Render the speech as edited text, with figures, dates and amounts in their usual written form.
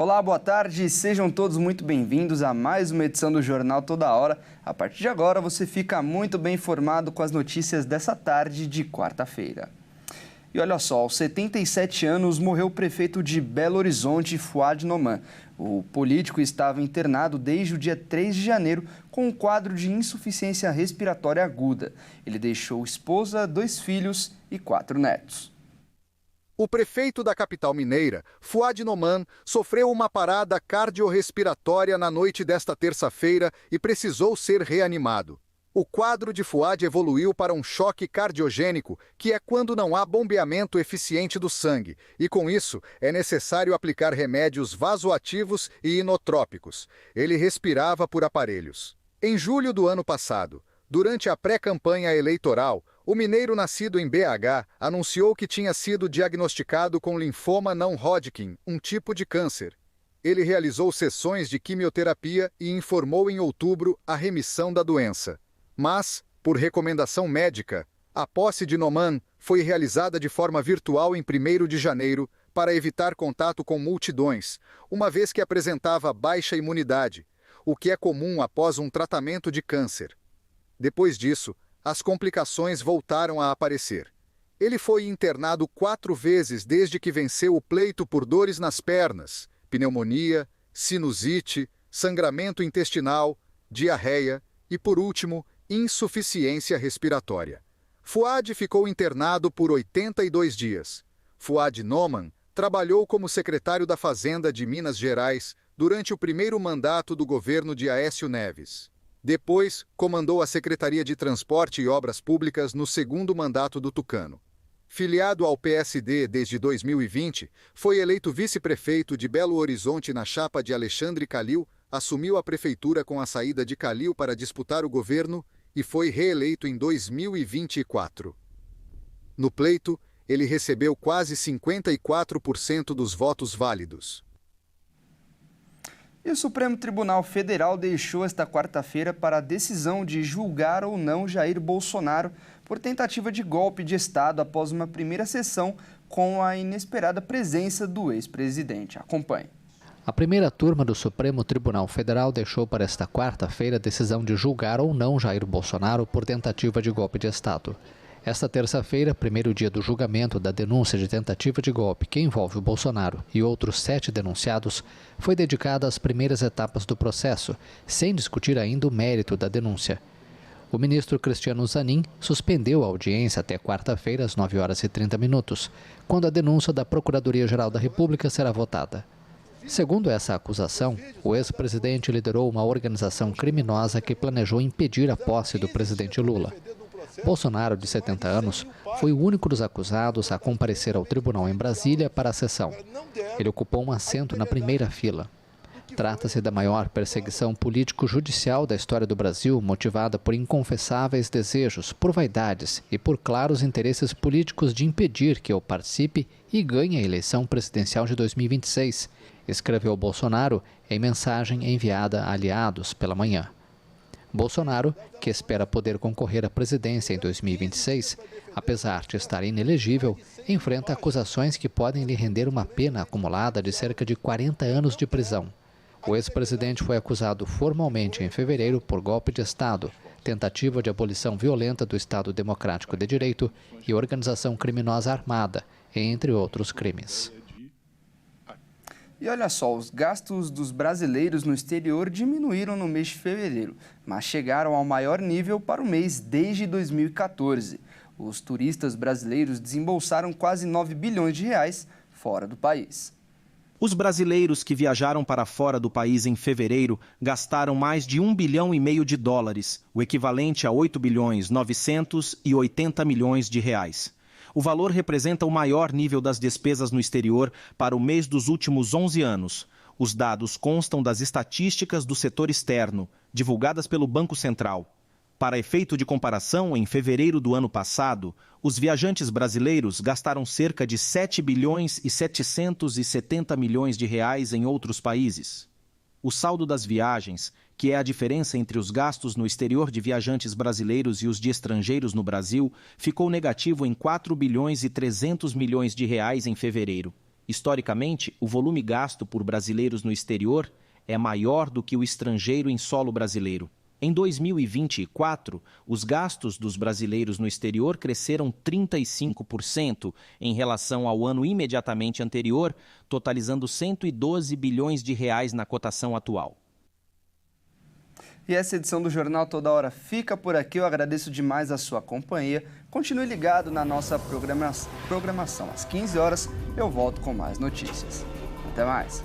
Olá, boa tarde, sejam todos muito bem-vindos a mais uma edição do Jornal Toda Hora. A partir de agora você fica muito bem informado com as notícias dessa tarde de quarta-feira. E olha só, aos 77 anos morreu o prefeito de Belo Horizonte, Fouad Noman. O político estava internado desde o dia 3 de janeiro com um quadro de insuficiência respiratória aguda. Ele deixou esposa, 2 filhos e 4 netos. O prefeito da capital mineira, Fouad Noman, sofreu uma parada cardiorrespiratória na noite desta terça-feira e precisou ser reanimado. O quadro de Fouad evoluiu para um choque cardiogênico, que é quando não há bombeamento eficiente do sangue, e com isso é necessário aplicar remédios vasoativos e inotrópicos. Ele respirava por aparelhos. Em julho do ano passado, durante a pré-campanha eleitoral, o mineiro nascido em BH anunciou que tinha sido diagnosticado com linfoma não Hodgkin, um tipo de câncer. Ele realizou sessões de quimioterapia e informou em outubro a remissão da doença. Mas, por recomendação médica, a posse de Noman foi realizada de forma virtual em 1º de janeiro para evitar contato com multidões, uma vez que apresentava baixa imunidade, o que é comum após um tratamento de câncer. Depois disso, as complicações voltaram a aparecer. Ele foi internado 4 vezes desde que venceu o pleito por dores nas pernas, pneumonia, sinusite, sangramento intestinal, diarreia e, por último, insuficiência respiratória. Fouad ficou internado por 82 dias. Fouad Noman trabalhou como secretário da Fazenda de Minas Gerais durante o primeiro mandato do governo de Aécio Neves. Depois, comandou a Secretaria de Transporte e Obras Públicas no segundo mandato do tucano. Filiado ao PSD desde 2020, foi eleito vice-prefeito de Belo Horizonte na chapa de Alexandre Calil, assumiu a prefeitura com a saída de Calil para disputar o governo e foi reeleito em 2024. No pleito, ele recebeu quase 54% dos votos válidos. E o Supremo Tribunal Federal deixou esta quarta-feira para a decisão de julgar ou não Jair Bolsonaro por tentativa de golpe de Estado após uma primeira sessão com a inesperada presença do ex-presidente. Acompanhe. A primeira turma do Supremo Tribunal Federal deixou para esta quarta-feira a decisão de julgar ou não Jair Bolsonaro por tentativa de golpe de Estado. Esta terça-feira, primeiro dia do julgamento da denúncia de tentativa de golpe que envolve o Bolsonaro e outros 7 denunciados, foi dedicada às primeiras etapas do processo, sem discutir ainda o mérito da denúncia. O ministro Cristiano Zanin suspendeu a audiência até quarta-feira às 9h30, quando a denúncia da Procuradoria-Geral da República será votada. Segundo essa acusação, o ex-presidente liderou uma organização criminosa que planejou impedir a posse do presidente Lula. Bolsonaro, de 70 anos, foi o único dos acusados a comparecer ao tribunal em Brasília para a sessão. Ele ocupou um assento na primeira fila. Trata-se da maior perseguição político-judicial da história do Brasil, motivada por inconfessáveis desejos, por vaidades e por claros interesses políticos de impedir que eu participe e ganhe a eleição presidencial de 2026, escreveu Bolsonaro em mensagem enviada a aliados pela manhã. Bolsonaro, que espera poder concorrer à presidência em 2026, apesar de estar inelegível, enfrenta acusações que podem lhe render uma pena acumulada de cerca de 40 anos de prisão. O ex-presidente foi acusado formalmente em fevereiro por golpe de Estado, tentativa de abolição violenta do Estado Democrático de Direito e organização criminosa armada, entre outros crimes. E olha só, os gastos dos brasileiros no exterior diminuíram no mês de fevereiro, mas chegaram ao maior nível para o mês desde 2014. Os turistas brasileiros desembolsaram quase 9 bilhões de reais fora do país. Os brasileiros que viajaram para fora do país em fevereiro gastaram mais de 1,5 bilhão de dólares, o equivalente a 8 bilhões 980 milhões de reais. O valor representa o maior nível das despesas no exterior para o mês dos últimos 11 anos. Os dados constam das estatísticas do setor externo, divulgadas pelo Banco Central. Para efeito de comparação, em fevereiro do ano passado, os viajantes brasileiros gastaram cerca de 7 bilhões e 770 milhões de reais em outros países. O saldo das viagens, que é a diferença entre os gastos no exterior de viajantes brasileiros e os de estrangeiros no Brasil, ficou negativo em 4 bilhões e 300 milhões de reais em fevereiro. Historicamente, o volume gasto por brasileiros no exterior é maior do que o estrangeiro em solo brasileiro. Em 2024, os gastos dos brasileiros no exterior cresceram 35% em relação ao ano imediatamente anterior, totalizando 112 bilhões de reais na cotação atual. E essa edição do Jornal Toda Hora fica por aqui. Eu agradeço demais a sua companhia. Continue ligado na nossa programação. Às 15 horas eu volto com mais notícias. Até mais.